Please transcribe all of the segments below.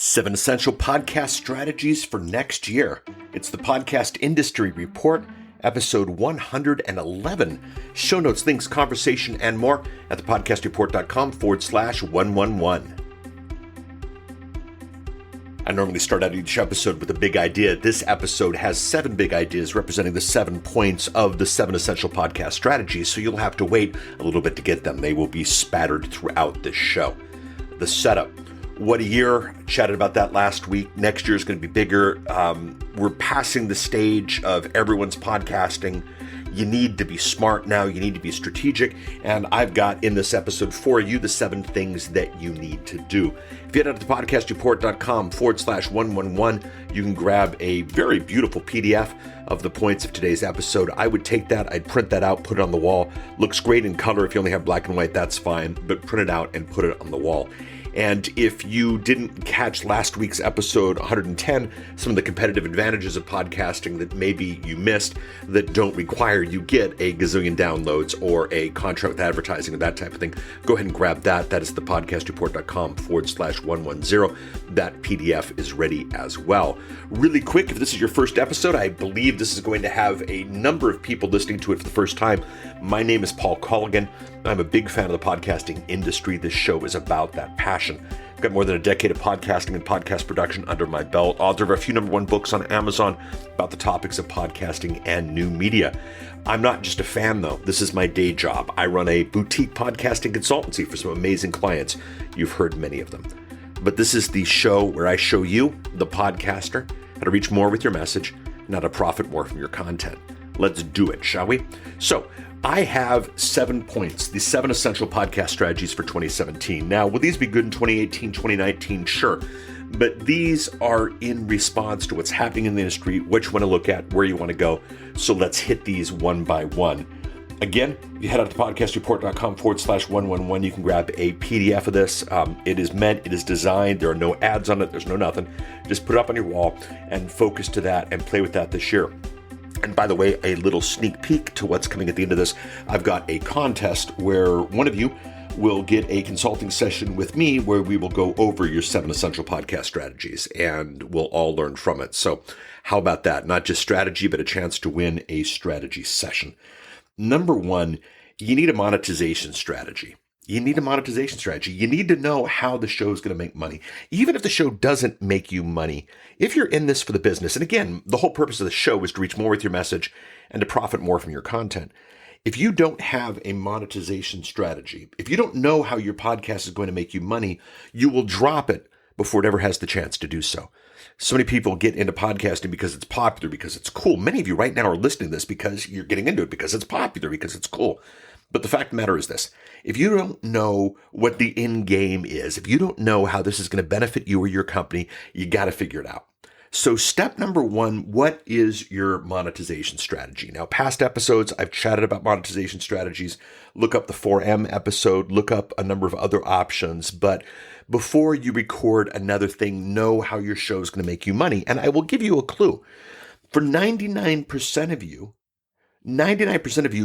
7 Essential Podcast Strategies for Next Year. It's the Podcast Industry Report, episode 111. Show notes, links, conversation, and more at thepodcastreport.com/111. I normally start out each episode with a big idea. This episode has 7 big ideas representing the 7 points of the 7 Essential Podcast Strategies, so you'll have to wait a little bit to get them. They will be spattered throughout this show. The setup. What a year. Chatted about that last week. Next year is going to be bigger. We're passing the stage of everyone's podcasting. You need to be smart now. You need to be strategic. And I've got in this episode for you the 7 things that you need to do. If you head out to thepodcastreport.com/111, you can grab a very beautiful PDF of the points of today's episode. I would take that, I'd print that out, put it on the wall. Looks great in color. If you only have black and white, that's fine, but print it out and put it on the wall. And if you didn't catch last week's episode 110, some of the competitive advantages of podcasting that maybe you missed that don't require you get a gazillion downloads or a contract with advertising or that type of thing, go ahead and grab that. That is thepodcastreport.com/110. That PDF is ready as well. Really quick, if this is your first episode, I believe this is going to have a number of people listening to it for the first time. My name is Paul Colligan. I'm a big fan of the podcasting industry. This show is about that passion. I've got more than a decade of podcasting and podcast production under my belt. Author of a few #1 books on Amazon about the topics of podcasting and new media. I'm not just a fan, though. This is my day job. I run a boutique podcasting consultancy for some amazing clients. You've heard many of them. But this is the show where I show you, the podcaster, how to reach more with your message and how to profit more from your content. Let's do it, shall we? So, I have 7 points, the 7 essential podcast strategies for 2017. Now, will these be good in 2018, 2019? Sure. But these are in response to what's happening in the industry, what you want to look at, where you want to go. So let's hit these one by one. Again, if you head out to podcastreport.com/111, you can grab a PDF of this. It is designed, there are no ads on it, there's no nothing. Just put it up on your wall and focus to that and play with that this year. And by the way, a little sneak peek to what's coming at the end of this. I've got a contest where one of you will get a consulting session with me where we will go over your 7 essential podcast strategies and we'll all learn from it. So how about that? Not just strategy, but a chance to win a strategy session. Number 1, you need a monetization strategy. You need a monetization strategy. You need to know how the show is going to make money. Even if the show doesn't make you money, if you're in this for the business, and again, the whole purpose of the show is to reach more with your message and to profit more from your content. If you don't have a monetization strategy, if you don't know how your podcast is going to make you money, you will drop it before it ever has the chance to do so. So many people get into podcasting because it's popular, because it's cool. Many of you right now are listening to this because you're getting into it because it's popular, because it's cool. But the fact of the matter is this: if you don't know what the end game is, if you don't know how this is going to benefit you or your company, you got to figure it out. So step number 1, what is your monetization strategy? Now, past episodes, I've chatted about monetization strategies. Look up the 4M episode, look up a number of other options. But before you record another thing, know how your show is going to make you money. And I will give you a clue. For 99% of you,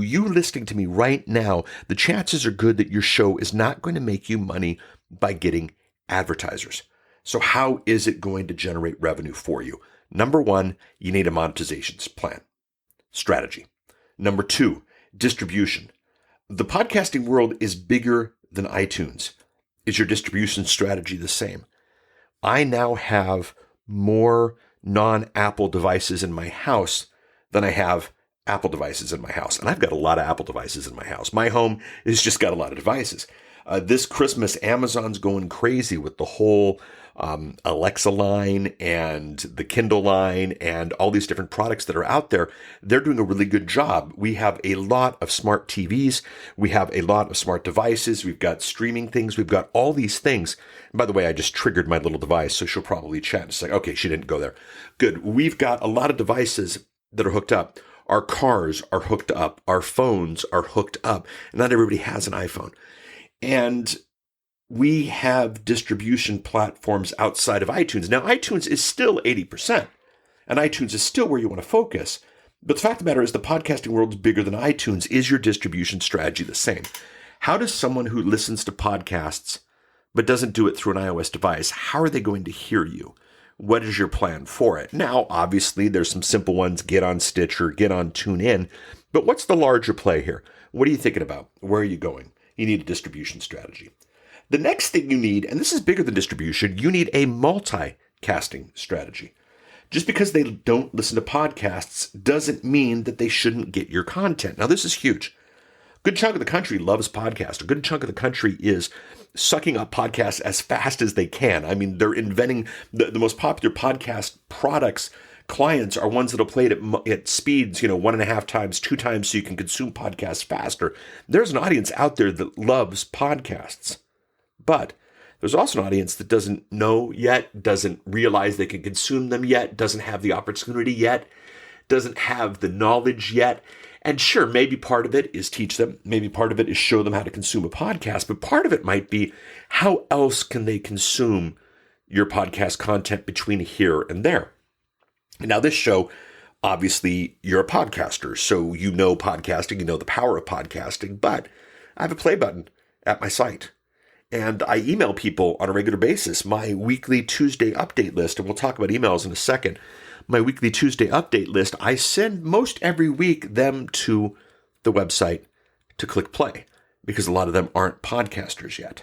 you listening to me right now, the chances are good that your show is not going to make you money by getting advertisers. So how is it going to generate revenue for you? Number 1, you need a monetization plan, strategy. Number 2, distribution. The podcasting world is bigger than iTunes. Is your distribution strategy the same? I now have more non-Apple devices in my house than I have Apple devices in my house. And I've got a lot of Apple devices in my house. My home has just got a lot of devices. This Christmas, Amazon's going crazy with the whole Alexa line and the Kindle line and all these different products that are out there. They're doing a really good job. We have a lot of smart TVs. We have a lot of smart devices. We've got streaming things. We've got all these things. And by the way, I just triggered my little device, so she'll probably chat and say, okay, she didn't go there. Good. We've got a lot of devices that are hooked up. Our cars are hooked up. Our phones are hooked up. And not everybody has an iPhone. And we have distribution platforms outside of iTunes. Now, iTunes is still 80%, and iTunes is still where you want to focus. But the fact of the matter is the podcasting world is bigger than iTunes. Is your distribution strategy the same? How does someone who listens to podcasts but doesn't do it through an iOS device, how are they going to hear you? What is your plan for it? Now, obviously, there's some simple ones. Get on Stitcher, get on TuneIn. But what's the larger play here? What are you thinking about? Where are you going? You need a distribution strategy. The next thing you need, and this is bigger than distribution, you need a multicasting strategy. Just because they don't listen to podcasts doesn't mean that they shouldn't get your content. Now, this is huge. A good chunk of the country loves podcasts. A good chunk of the country is sucking up podcasts as fast as they can. I mean, they're inventing the most popular podcast products. Clients are ones that'll play it at speeds, 1.5 times, 2 times, so you can consume podcasts faster. There's an audience out there that loves podcasts. But there's also an audience that doesn't know yet, doesn't realize they can consume them yet, doesn't have the opportunity yet, doesn't have the knowledge yet. And sure, maybe part of it is teach them. Maybe part of it is show them how to consume a podcast. But part of it might be how else can they consume your podcast content between here and there. Now, this show, obviously, you're a podcaster. So you know podcasting, you know the power of podcasting. But I have a play button at my site. And I email people on a regular basis my weekly Tuesday update list. And we'll talk about emails in a second. My weekly Tuesday update list, I send most every week them to the website to click play because a lot of them aren't podcasters yet.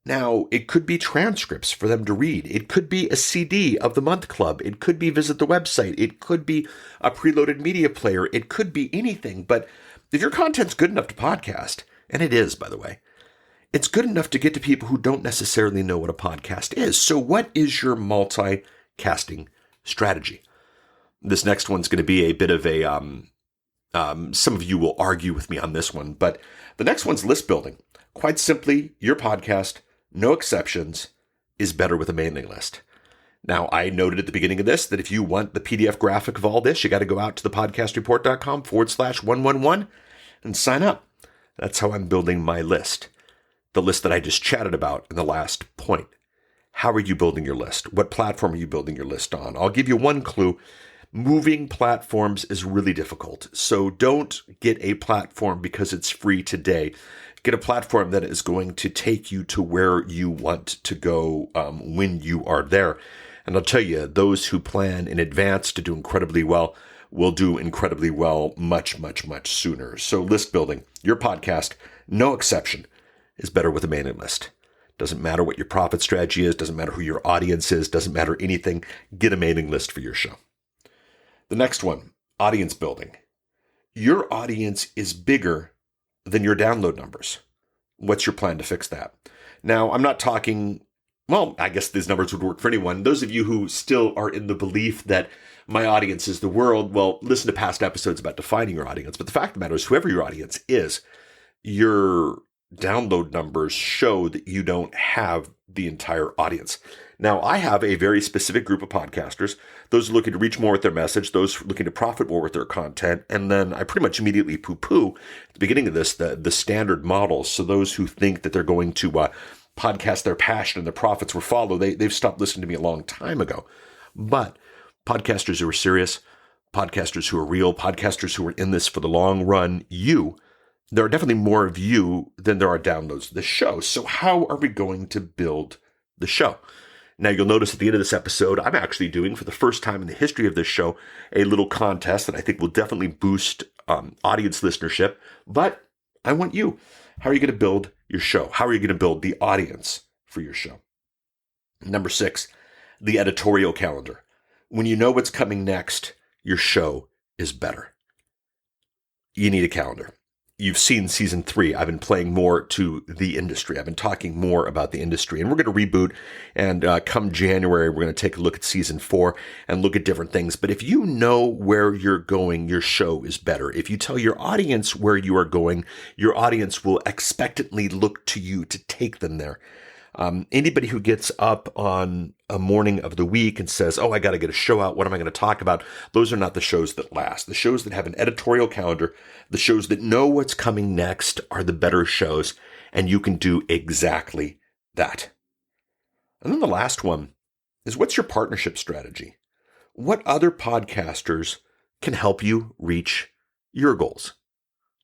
Now, it could be transcripts for them to read. It could be a CD of the month club. It could be visit the website. It could be a preloaded media player. It could be anything. But if your content's good enough to podcast, and it is, by the way, it's good enough to get to people who don't necessarily know what a podcast is. So what is your multicasting strategy? This next one's going to be a bit of a, some of you will argue with me on this one, but the next one's list building. Quite simply, your podcast, no exceptions, is better with a mailing list. Now, I noted at the beginning of this that if you want the PDF graphic of all this, you got to go out to thepodcastreport.com/111 and sign up. That's how I'm building my list. The list that I just chatted about in the last point. How are you building your list? What platform are you building your list on? I'll give you one clue. Moving platforms is really difficult. So don't get a platform because it's free today. Get a platform that is going to take you to where you want to go when you are there. And I'll tell you, those who plan in advance to do incredibly well will do incredibly well much, much, much sooner. So list building, your podcast, no exception, is better with a mailing list. Doesn't matter what your profit strategy is, doesn't matter who your audience is, doesn't matter anything. Get a mailing list for your show. The next one, audience building. Your audience is bigger than your download numbers. What's your plan to fix that? Now, I'm not talking, well, I guess these numbers would work for anyone. Those of you who still are in the belief that my audience is the world, well, listen to past episodes about defining your audience. But the fact of the matter is, whoever your audience is, your download numbers show that you don't have the entire audience. Now, I have a very specific group of podcasters, those looking to reach more with their message, those looking to profit more with their content, and then I pretty much immediately poo-poo at the beginning of this, the standard models. So those who think that they're going to podcast their passion and their profits will follow, they've stopped listening to me a long time ago. But podcasters who are serious, podcasters who are real, podcasters who are in this for the long run, there are definitely more of you than there are downloads of the show. So how are we going to build the show? Now, you'll notice at the end of this episode, I'm actually doing, for the first time in the history of this show, a little contest that I think will definitely boost audience listenership. But I want you. How are you going to build your show? How are you going to build the audience for your show? Number 6, the editorial calendar. When you know what's coming next, your show is better. You need a calendar. You've seen season 3. I've been playing more to the industry. I've been talking more about the industry, and we're going to reboot. And come January, we're going to take a look at season 4 and look at different things. But if you know where you're going, your show is better. If you tell your audience where you are going, your audience will expectantly look to you to take them there. Anybody who gets up on a morning of the week and says, oh, I got to get a show out. What am I going to talk about? Those are not the shows that last. The shows that have an editorial calendar, the shows that know what's coming next are the better shows. And you can do exactly that. And then the last one is, what's your partnership strategy? What other podcasters can help you reach your goals?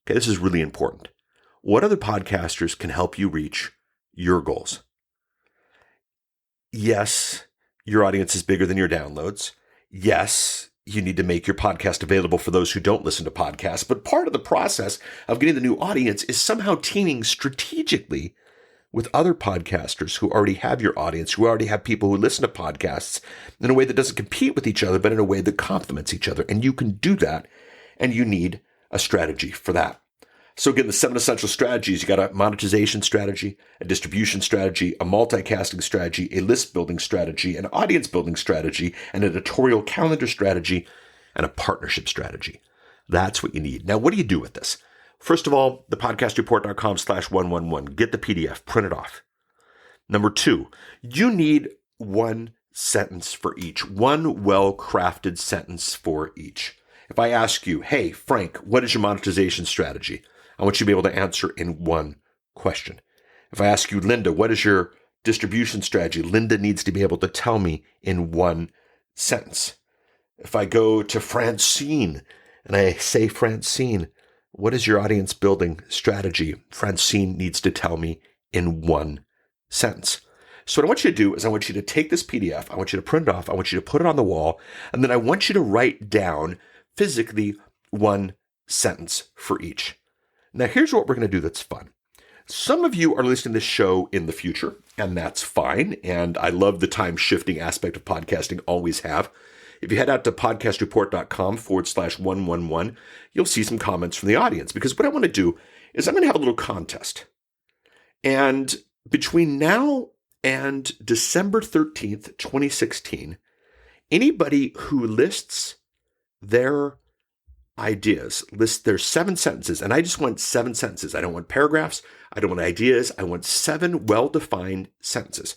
Okay, this is really important. What other podcasters can help you reach your goals? yes, your audience is bigger than your downloads. Yes, you need to make your podcast available for those who don't listen to podcasts. But part of the process of getting the new audience is somehow teaming strategically with other podcasters who already have your audience, who already have people who listen to podcasts in a way that doesn't compete with each other, but in a way that complements each other. And you can do that, and you need a strategy for that. So again, the 7 essential strategies: you got a monetization strategy, a distribution strategy, a multicasting strategy, a list building strategy, an audience building strategy, an editorial calendar strategy, and a partnership strategy. That's what you need. Now, what do you do with this? First of all, thepodcastreport.com/111. Get the PDF, print it off. Number 2, you need one sentence for each, one well-crafted sentence for each. If I ask you, hey, Frank, what is your monetization strategy? I want you to be able to answer in one question. If I ask you, Linda, what is your distribution strategy? Linda needs to be able to tell me in one sentence. If I go to Francine and I say, Francine, what is your audience building strategy? Francine needs to tell me in one sentence. So what I want you to do is I want you to take this PDF, I want you to print it off, I want you to put it on the wall, and then I want you to write down physically one sentence for each. Now, here's what we're going to do that's fun. Some of you are listening to this show in the future, and that's fine. And I love the time shifting aspect of podcasting, always have. If you head out to podcastreport.com/111, you'll see some comments from the audience, because what I want to do is I'm going to have a little contest. And between now and December 13th, 2016, anybody who lists their ideas, list their 7 sentences, and I just want 7 sentences. I don't want paragraphs. I don't want ideas. I want 7 well-defined sentences.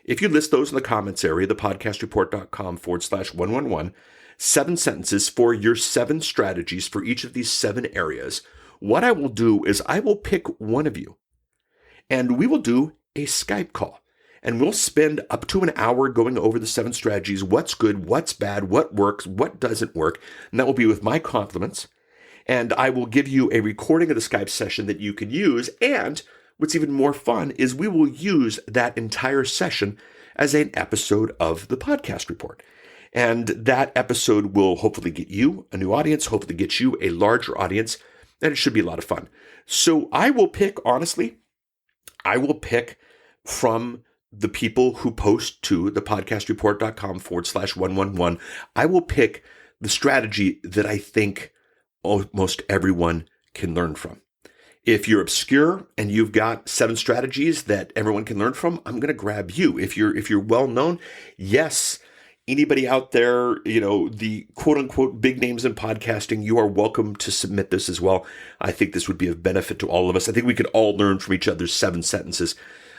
If you list those in the comments area, thepodcastreport.com/111, 7 sentences for your 7 strategies for each of these 7 areas, what I will do is I will pick one of you, and we will do a Skype call. And we'll spend up to an hour going over the 7 strategies, what's good, what's bad, what works, what doesn't work. And that will be with my compliments. And I will give you a recording of the Skype session that you can use. And what's even more fun is we will use that entire session as an episode of the podcast report. And that episode will hopefully get you a new audience, hopefully get you a larger audience, and it should be a lot of fun. So I will pick, honestly, from the people who post to the podcastreport.com/111, I will pick the strategy that I think almost everyone can learn from. If you're obscure and you've got 7 strategies that everyone can learn from, I'm going to grab you. If you're well known, yes, anybody out there, the quote unquote big names in podcasting, you are welcome to submit this as well. I think this would be of benefit to all of us. I think we could all learn from each other's 7 sentences.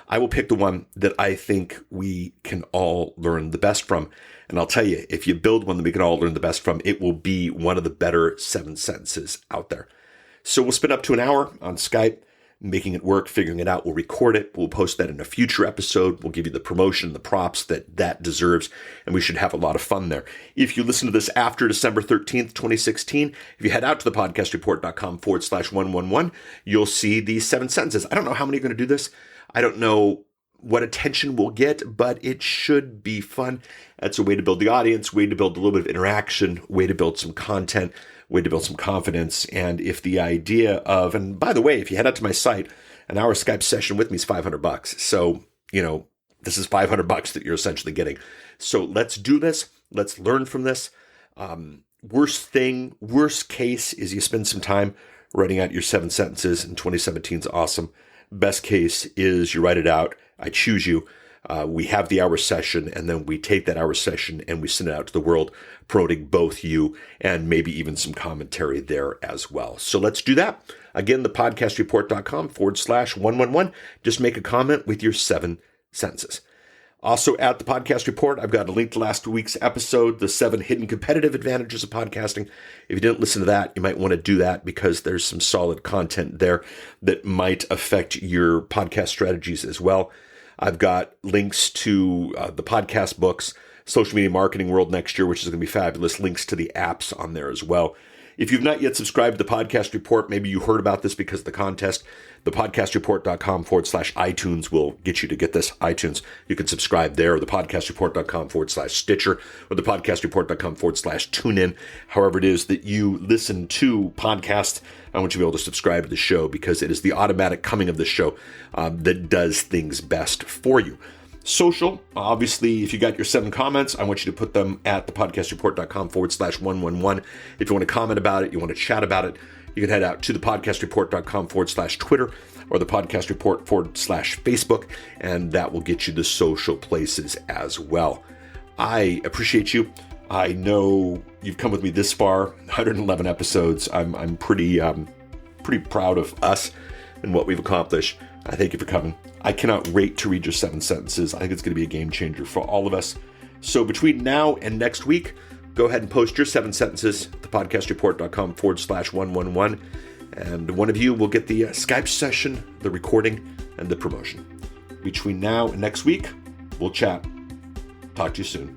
I will pick the one that I think we can all learn the best from. And I'll tell you, if you build one that we can all learn the best from, it will be one of the better 7 sentences out there. So we'll spend up to an hour on Skype, making it work, figuring it out. We'll record it. We'll post that in a future episode. We'll give you the promotion, the props that deserves, and we should have a lot of fun there. If you listen to this after December 13th, 2016, if you head out to the podcastreport.com/111, you'll see these 7 sentences. I don't know how many are going to do this. I don't know what attention we'll get, but it should be fun. That's a way to build the audience, way to build a little bit of interaction, way to build some content, way to build some confidence. And if the idea of, and by the way, if you head out to my site, an hour Skype session with me is $500. So, this is $500 that you're essentially getting. So let's do this. Let's learn from this. Worst case is you spend some time writing out your 7 sentences, and 2017 is awesome. Best case is you write it out. I choose you. We have the hour session, and then we take that hour session and we send it out to the world, promoting both you and maybe even some commentary there as well. So let's do that. Again, thepodcastreport.com/111. Just make a comment with your 7 sentences. Also at the Podcast Report, I've got a link to last week's episode, the 7 hidden competitive advantages of podcasting. If you didn't listen to that, you might want to do that, because there's some solid content there that might affect your podcast strategies as well. I've got links to the podcast books, Social Media Marketing World next year, which is going to be fabulous, links to the apps on there as well. If you've not yet subscribed to the Podcast Report, maybe you heard about this because of the contest, the podcastreport.com/iTunes will get you to get this. iTunes, you can subscribe there, or the podcastreport.com/Stitcher, or the podcastreport.com/TuneIn. However it is that you listen to podcasts, I want you to be able to subscribe to the show because it is the automatic coming of the show that does things best for you. Social, obviously, if you got your 7 comments, I want you to put them at thepodcastreport.com/111. If you want to comment about it, you want to chat about it, you can head out to thepodcastreport.com/Twitter or the Podcast Report /Facebook, and that will get you the social places as well. I appreciate you. I know you've come with me this far, 111 episodes. I'm pretty proud of us and what we've accomplished. I thank you for coming. I cannot wait to read your 7 sentences. I think it's going to be a game changer for all of us. So between now and next week, go ahead and post your 7 sentences at thepodcastreport.com/111. And one of you will get the Skype session, the recording, and the promotion. Between now and next week, we'll chat. Talk to you soon.